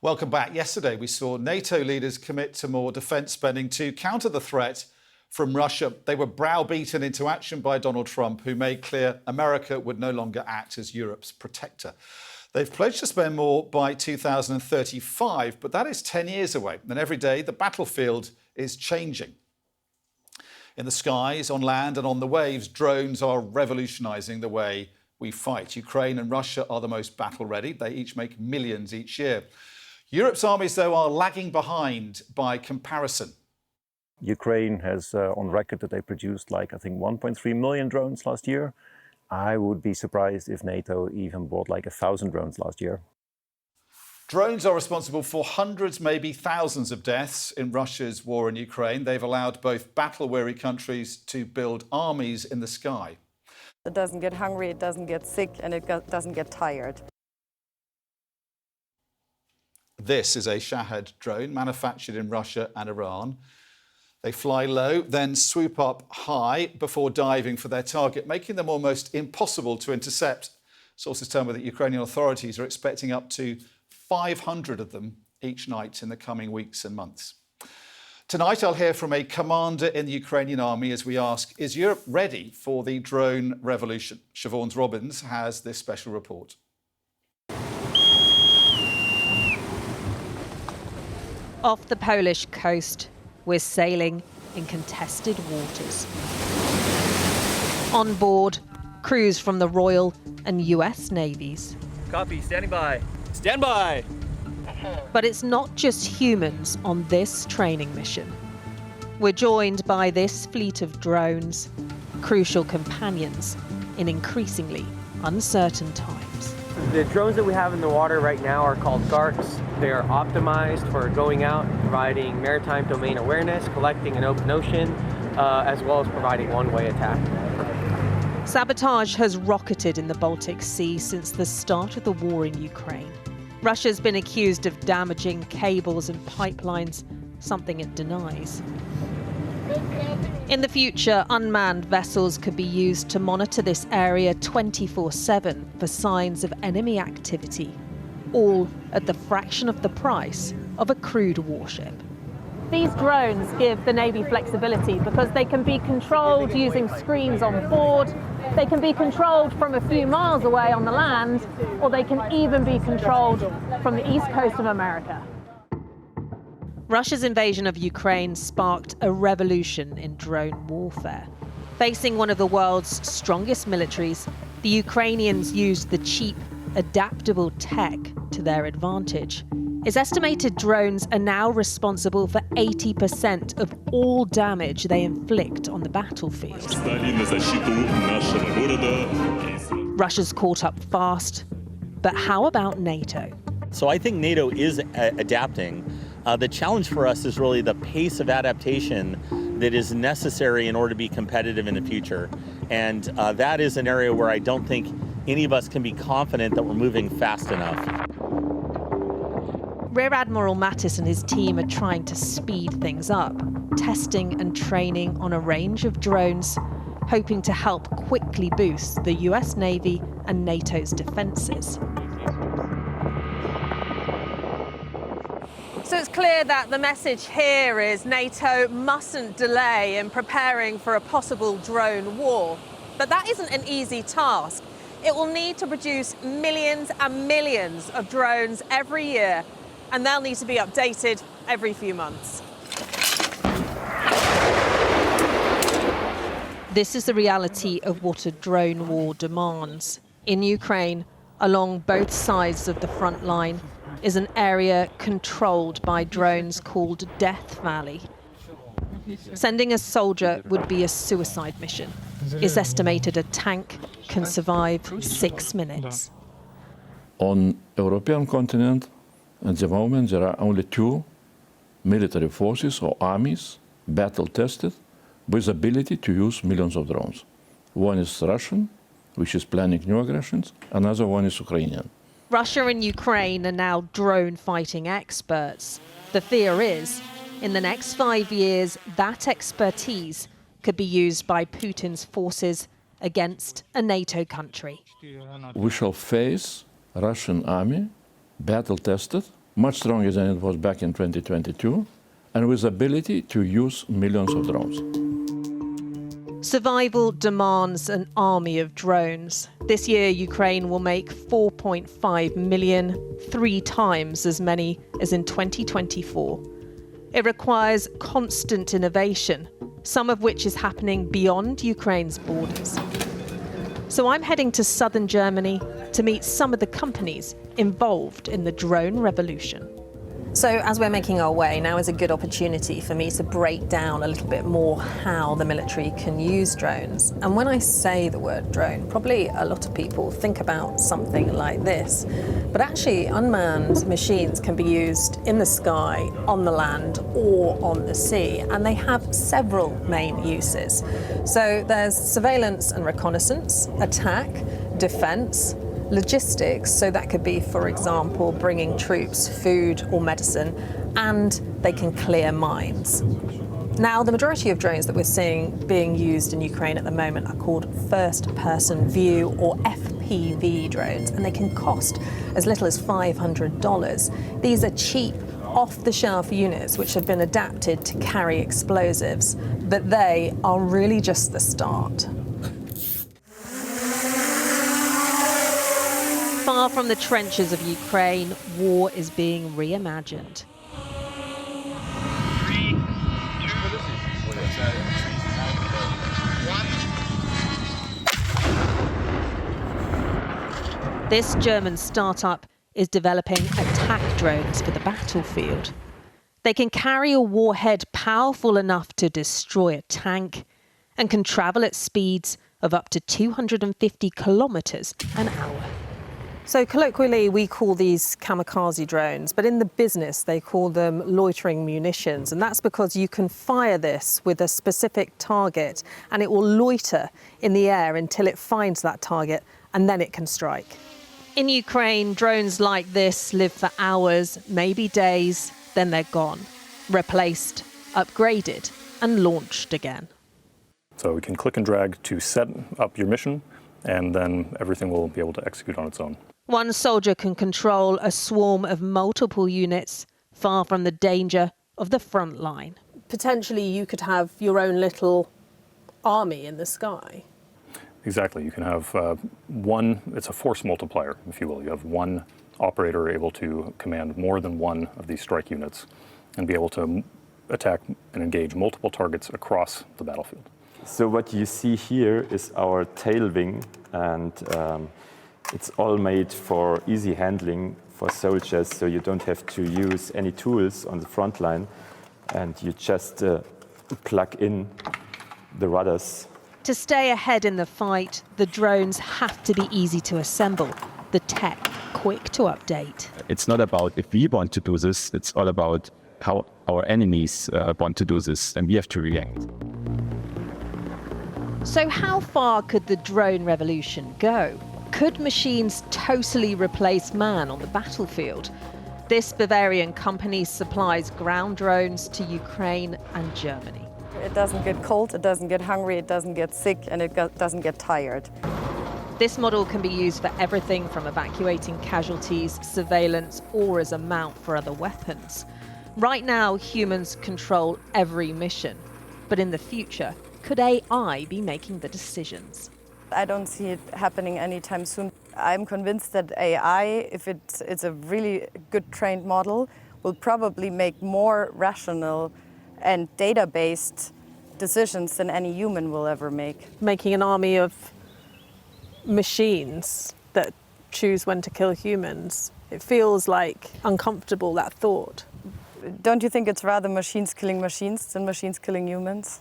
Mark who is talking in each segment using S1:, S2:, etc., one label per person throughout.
S1: Welcome back. Yesterday, we saw NATO leaders commit to more defence spending to counter the threat from Russia. They were browbeaten into action by Donald Trump, who made clear America would no longer act as Europe's protector. They've pledged to spend more by 2035, but that is 10 years away. And every day, the battlefield is changing. In the skies, on land and on the waves, drones are revolutionising the way we fight. Ukraine and Russia are the most battle-ready. They each make millions each year. Europe's armies, though, are lagging behind by comparison.
S2: Ukraine has on record that they produced, I think, 1.3 million drones last year. I would be surprised if NATO even bought 1,000 drones last year.
S1: Drones are responsible for hundreds, maybe thousands of deaths in Russia's war in Ukraine. They've allowed both battle-weary countries to build armies in the sky.
S3: It doesn't get hungry, it doesn't get sick, and it doesn't get tired.
S1: This is a Shahed drone manufactured in Russia and Iran. They fly low, then swoop up high before diving for their target, making them almost impossible to intercept. Sources tell me that Ukrainian authorities are expecting up to 500 of them each night in the coming weeks and months. Tonight, I'll hear from a commander in the Ukrainian army as we ask, is Europe ready for the drone revolution? Siobhan Robbins has this special report.
S4: Off the Polish coast, we're sailing in contested waters. On board, crews from the Royal and US Navies.
S5: Copy, standing by. Stand by!
S4: But it's not just humans on this training mission. We're joined by this fleet of drones, crucial companions in increasingly uncertain times.
S5: The drones that we have in the water right now are called GARCs. They are optimized for going out and providing maritime domain awareness, collecting an open ocean, as well as providing one-way attack.
S4: Sabotage has rocketed in the Baltic Sea since the start of the war in Ukraine. Russia's been accused of damaging cables and pipelines, something it denies. In the future, unmanned vessels could be used to monitor this area 24/7 for signs of enemy activity, all at the fraction of the price of a crewed warship.
S6: These drones give the Navy flexibility because they can be controlled using screens on board, they can be controlled from a few miles away on the land, or they can even be controlled from the east coast of America.
S4: Russia's invasion of Ukraine sparked a revolution in drone warfare. Facing one of the world's strongest militaries, the Ukrainians used the cheap, adaptable tech to their advantage. It's estimated drones are now responsible for 80% of all damage they inflict on the battlefield. Russia's caught up fast, but how about NATO?
S7: So I think NATO is adapting. The challenge for us is really the pace of adaptation that is necessary in order to be competitive in the future. And that is an area where I don't think any of us can be confident that we're moving fast enough.
S4: Rear Admiral Mattis and his team are trying to speed things up, testing and training on a range of drones, hoping to help quickly boost the US Navy and NATO's defences.
S6: So it's clear that the message here is NATO mustn't delay in preparing for a possible drone war. But that isn't an easy task. It will need to produce millions and millions of drones every year, and they'll need to be updated every few months.
S4: This is the reality of what a drone war demands. In Ukraine, along both sides of the front line, is an area controlled by drones called Death Valley. Sending a soldier would be a suicide mission. It's estimated a tank can survive 6 minutes.
S8: On European continent, at the moment, there are only 2 military forces or armies, battle-tested, with ability to use millions of drones. One is Russian, which is planning new aggressions. Another one is Ukrainian.
S4: Russia and Ukraine are now drone fighting experts. The fear is, in the next 5 years, that expertise could be used by Putin's forces against a NATO country.
S8: We shall face Russian army, battle-tested, much stronger than it was back in 2022, and with ability to use millions of drones.
S4: Survival demands an army of drones. This year, Ukraine will make 4.5 million, 3 times as many as in 2024. It requires constant innovation, some of which is happening beyond Ukraine's borders. So I'm heading to southern Germany to meet some of the companies involved in the drone revolution. So as we're making our way, now is a good opportunity for me to break down a little bit more how the military can use drones. And when I say the word drone, probably a lot of people think about something like this. But actually, unmanned machines can be used in the sky, on the land, or on the sea. And they have several main uses. So there's surveillance and reconnaissance, attack, defense, logistics, so that could be, for example, bringing troops food or medicine, and they can clear mines. Now, the majority of drones that we're seeing being used in Ukraine at the moment are called first-person view or FPV drones, and they can cost as little as $500. These are cheap, off-the-shelf units which have been adapted to carry explosives, but they are really just the start. Far from the trenches of Ukraine, war is being reimagined. This German startup is developing attack drones for the battlefield. They can carry a warhead powerful enough to destroy a tank and can travel at speeds of up to 250 kilometers an hour. So colloquially, we call these kamikaze drones, but in the business, they call them loitering munitions. And that's because you can fire this with a specific target and it will loiter in the air until it finds that target, and then it can strike. In Ukraine, drones like this live for hours, maybe days, then they're gone, replaced, upgraded, and launched again.
S2: So we can click and drag to set up your mission, and then everything will be able to execute on its own.
S4: One soldier can control a swarm of multiple units, far from the danger of the front line. Potentially, you could have your own little army in the sky.
S2: Exactly. You can have it's a force multiplier, if you will. You have one operator able to command more than one of these strike units and be able to attack and engage multiple targets across the battlefield.
S9: So what you see here is our tail wing, and it's all made for easy handling for soldiers, so you don't have to use any tools on the front line, and you just plug in the rudders.
S4: To stay ahead in the fight, the drones have to be easy to assemble, the tech quick to update.
S10: It's not about if we want to do this, it's all about how our enemies want to do this, and we have to react.
S4: So how far could the drone revolution go? Could machines totally replace man on the battlefield? This Bavarian company supplies ground drones to Ukraine and Germany.
S3: It doesn't get cold, it doesn't get hungry, it doesn't get sick, and it doesn't get tired.
S4: This model can be used for everything from evacuating casualties, surveillance, or as a mount for other weapons. Right now, humans control every mission. But in the future, could AI be making the decisions?
S3: I don't see it happening anytime soon. I'm convinced that AI, if it's a really good trained model, will probably make more rational and data-based decisions than any human will ever make.
S11: Making an army of machines that choose when to kill humans, it feels like uncomfortable, that thought.
S3: Don't you think it's rather machines killing machines than machines killing humans?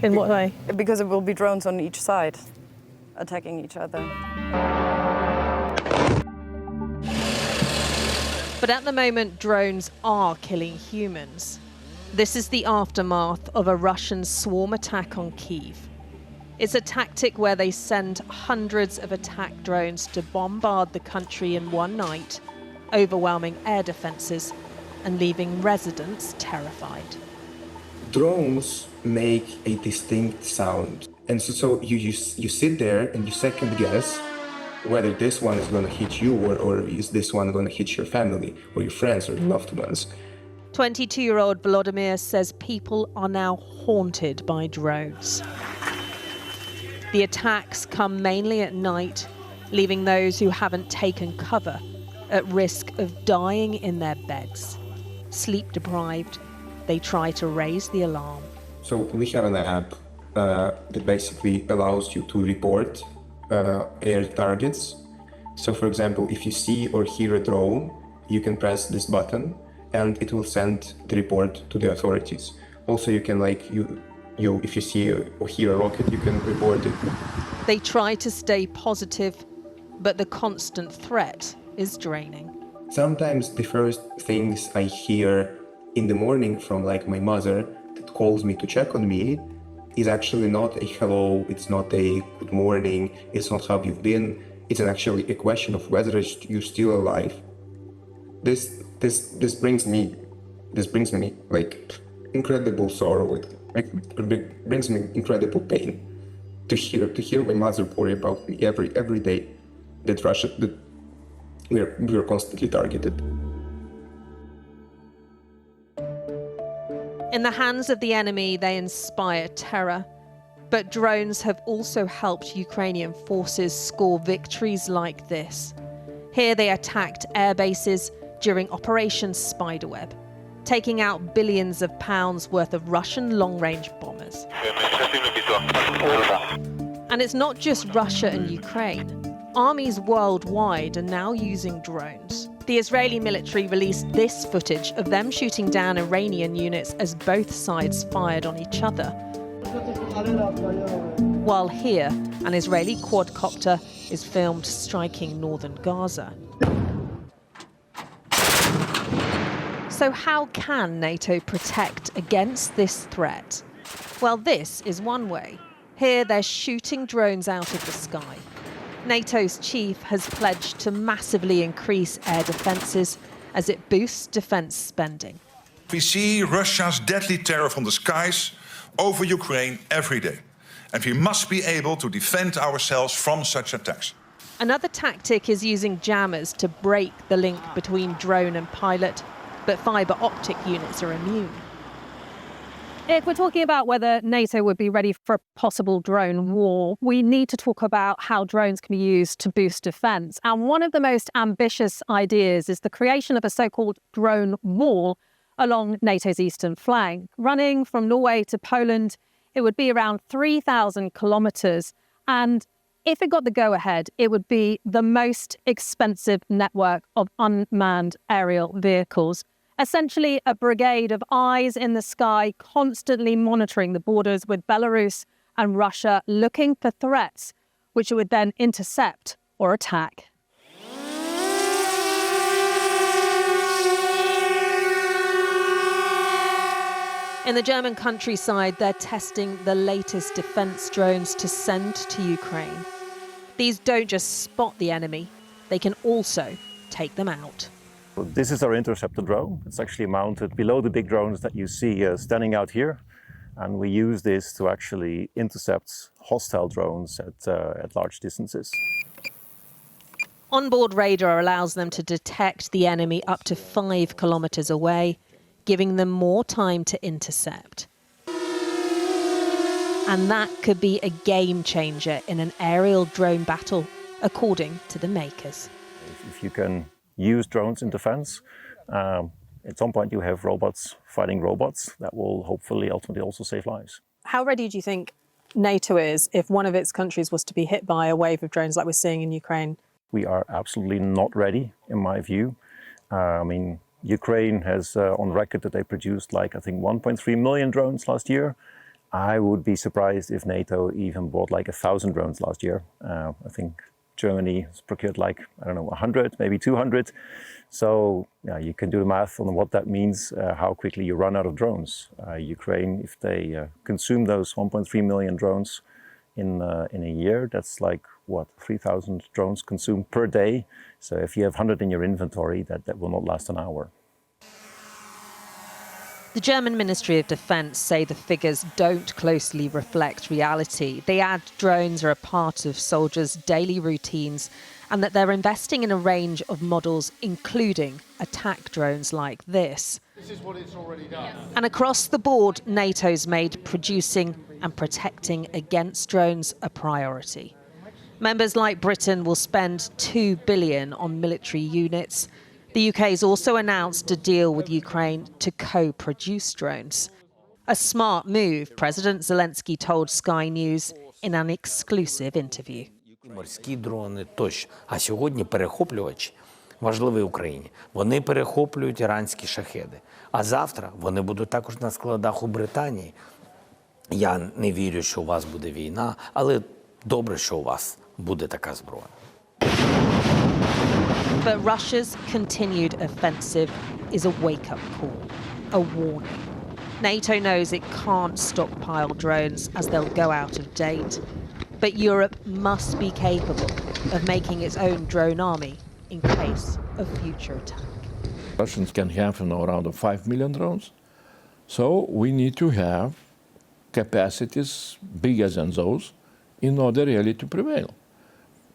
S11: In what way?
S3: Because it will be drones on each side, attacking each other.
S4: But at the moment, drones are killing humans. This is the aftermath of a Russian swarm attack on Kyiv. It's a tactic where they send hundreds of attack drones to bombard the country in one night, overwhelming air defenses and leaving residents terrified.
S12: Drones make a distinct sound. And so you sit there and you second guess whether this one is going to hit you or is this one going to hit your family or your friends or your loved ones.
S4: 22-year-old Volodymyr says people are now haunted by drones. The attacks come mainly at night, leaving those who haven't taken cover at risk of dying in their beds. Sleep deprived, they try to raise the alarm.
S12: So we have an app that basically allows you to report air targets. So for example, if you see or hear a drone, you can press this button and it will send the report to the authorities. Also, you can if you see or hear a rocket, you can report it.
S4: They try to stay positive, but the constant threat is draining.
S12: Sometimes the first things I hear in the morning from my mother that calls me to check on me is actually not a hello, it's not a good morning, it's not how you've been, it's actually a question of whether you're still alive. This brings me incredible sorrow. It brings me incredible pain to hear my mother worry about me every day that we are constantly targeted.
S4: In the hands of the enemy, they inspire terror. But drones have also helped Ukrainian forces score victories like this. Here they attacked air bases during Operation Spiderweb, taking out billions of pounds worth of Russian long-range bombers. And it's not just Russia and Ukraine. Armies worldwide are now using drones. The Israeli military released this footage of them shooting down Iranian units as both sides fired on each other. While here, an Israeli quadcopter is filmed striking northern Gaza. So how can NATO protect against this threat? Well, this is one way. Here they're shooting drones out of the sky. NATO's chief has pledged to massively increase air defences as it boosts defence spending.
S13: We see Russia's deadly terror from the skies over Ukraine every day. And we must be able to defend ourselves from such attacks.
S4: Another tactic is using jammers to break the link between drone and pilot, but fibre optic units are immune.
S14: If we're talking about whether NATO would be ready for a possible drone war, we need to talk about how drones can be used to boost defence. And one of the most ambitious ideas is the creation of a so-called drone wall along NATO's eastern flank. Running from Norway to Poland, it would be around 3,000 kilometres. And if it got the go-ahead, it would be the most expensive network of unmanned aerial vehicles. Essentially a brigade of eyes in the sky constantly monitoring the borders with Belarus and Russia, looking for threats which it would then intercept or attack.
S4: In the German countryside, they're testing the latest defence drones to send to Ukraine. These don't just spot the enemy, they can also take them out.
S2: This is our interceptor drone. It's actually mounted below the big drones that you see standing out here. And we use this to actually intercept hostile drones at large distances.
S4: Onboard radar allows them to detect the enemy up to 5 kilometres away, giving them more time to intercept. And that could be a game changer in an aerial drone battle, according to the makers.
S2: If you can use drones in defense, at some point you have robots fighting robots that will hopefully ultimately also save lives.
S11: How ready do you think NATO is if one of its countries was to be hit by a wave of drones like we're seeing in Ukraine?
S2: We are absolutely not ready, in my view. Ukraine has on record that they produced I think 1.3 million drones last year. I would be surprised if NATO even bought 1,000 drones last year. I think Germany has procured 100, maybe 200. So you can do the math on what that means, how quickly you run out of drones. Ukraine, if they consume those 1.3 million drones in a year, that's 3,000 drones consumed per day. So if you have 100 in your inventory, that will not last an hour.
S4: The German Ministry of Defence say the figures don't closely reflect reality. They add drones are a part of soldiers' daily routines and that they're investing in a range of models, including attack drones like this.
S1: This is what it's already done.
S4: And across the board, NATO's made producing and protecting against drones a priority. Members like Britain will spend $2 billion on military units. The UK's also announced a deal with Ukraine to co-produce drones. A smart move, President Zelensky told Sky News in an exclusive interview.
S15: Морські дрони тощо. А сьогодні перехоплювач важливий Україні. Вони перехоплюють іранські шахеди. А завтра вони будуть також на складах у Британії. Я не вірю, що у вас буде війна, але добре, що у вас буде така зброя.
S4: But Russia's continued offensive is a wake-up call, a warning. NATO knows it can't stockpile drones as they'll go out of date. But Europe must be capable of making its own drone army in case of future attack.
S8: Russians can have around 5 million drones. So we need to have capacities bigger than those in order really to prevail.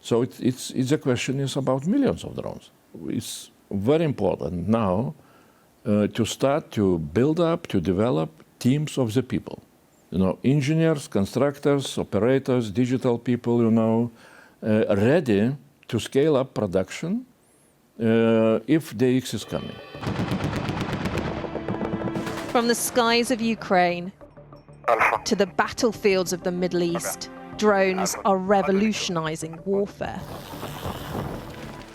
S8: So it's a question is about millions of drones. It's very important now to start to build up, to develop teams of the people. You know, engineers, constructors, operators, digital people, you know, ready to scale up production if the X is coming.
S4: From the skies of Ukraine to the battlefields of the Middle East, drones are revolutionizing warfare.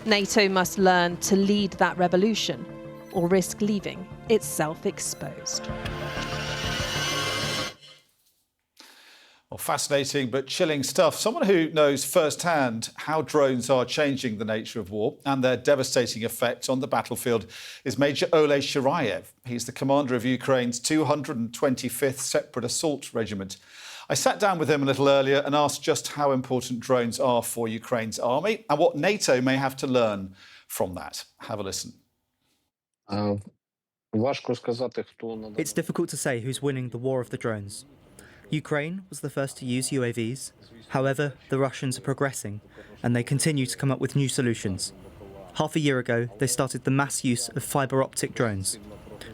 S4: NATO must learn to lead that revolution or risk leaving itself exposed.
S1: Well, fascinating but chilling stuff. Someone who knows firsthand how drones are changing the nature of war and their devastating effect on the battlefield is Major Ole Shirayev. He's the commander of Ukraine's 225th Separate Assault Regiment. I sat down with him a little earlier and asked just how important drones are for Ukraine's army and what NATO may have to learn from that. Have a listen.
S16: It's difficult to say who's winning the war of the drones. Ukraine was the first to use UAVs. However, the Russians are progressing and they continue to come up with new solutions. Half a year ago, they started the mass use of fibre optic drones.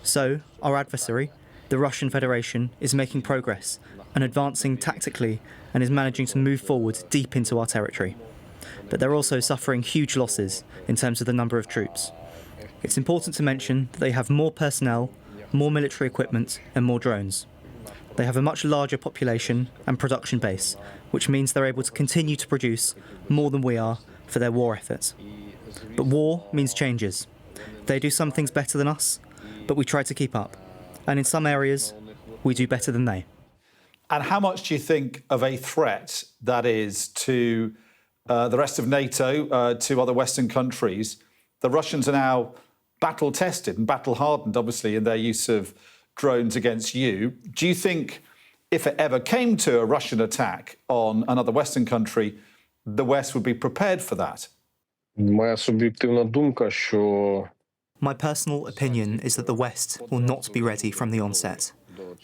S16: So, our adversary, the Russian Federation, is making progress and advancing tactically and is managing to move forward deep into our territory. But they're also suffering huge losses in terms of the number of troops. It's important to mention that they have more personnel, more military equipment and more drones. They have a much larger population and production base, which means they're able to continue to produce more than we are for their war efforts. But war means changes. They do some things better than us, but we try to keep up. And in some areas, we do better than they.
S1: And how much do you think of a threat that is to the rest of NATO, to other Western countries? The Russians are now battle-tested and battle-hardened, obviously, in their use of drones against you. Do you think if it ever came to a Russian attack on another Western country, the West would be prepared for that?
S16: My personal opinion is that the West will not be ready from the onset.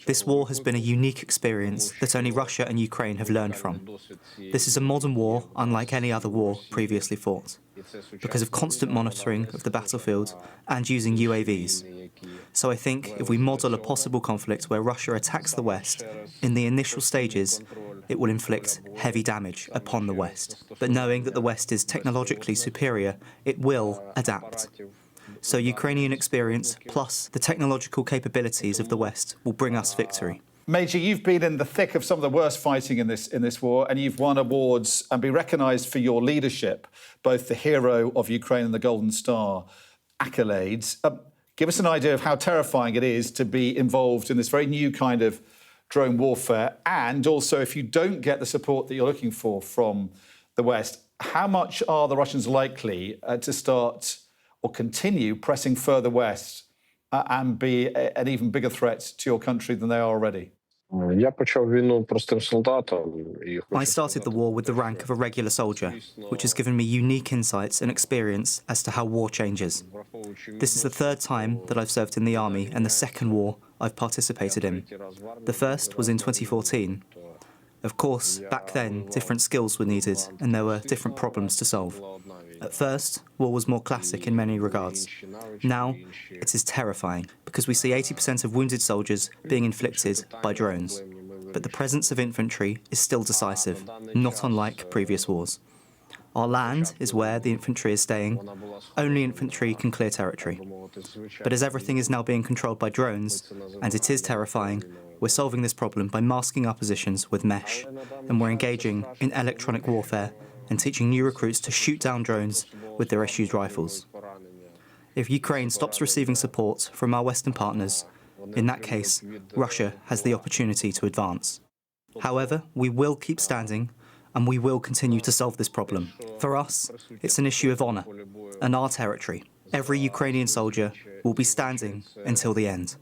S16: This war has been a unique experience that only Russia and Ukraine have learned from. This is a modern war unlike any other war previously fought, because of constant monitoring of the battlefield and using UAVs. So I think if we model a possible conflict where Russia attacks the West, in the initial stages, it will inflict heavy damage upon the West. But knowing that the West is technologically superior, it will adapt. So Ukrainian experience plus the technological capabilities of the West will bring us victory.
S1: Major, you've been in the thick of some of the worst fighting in this war, and you've won awards and been recognised for your leadership, both the Hero of Ukraine and the Golden Star accolades. Give us an idea of how terrifying it is to be involved in this very new kind of drone warfare, and also if you don't get the support that you're looking for from the West, how much are the Russians likely to start or continue pressing further west and be an even bigger threat to your country than they are already?
S16: I started the war with the rank of a regular soldier, which has given me unique insights and experience as to how war changes. This is the third time that I've served in the army and the second war I've participated in. The first was in 2014. Of course, back then, different skills were needed and there were different problems to solve. At first, war was more classic in many regards. Now, it is terrifying because we see 80% of wounded soldiers being inflicted by drones. But the presence of infantry is still decisive, not unlike previous wars. Our land is where the infantry is staying. Only infantry can clear territory. But as everything is now being controlled by drones, and it is terrifying, we're solving this problem by masking our positions with mesh, and we're engaging in electronic warfare and teaching new recruits to shoot down drones with their issued rifles. If Ukraine stops receiving support from our Western partners, in that case, Russia has the opportunity to advance. However, we will keep standing, and we will continue to solve this problem. For us, it's an issue of honour and our territory. Every Ukrainian soldier will be standing until the end.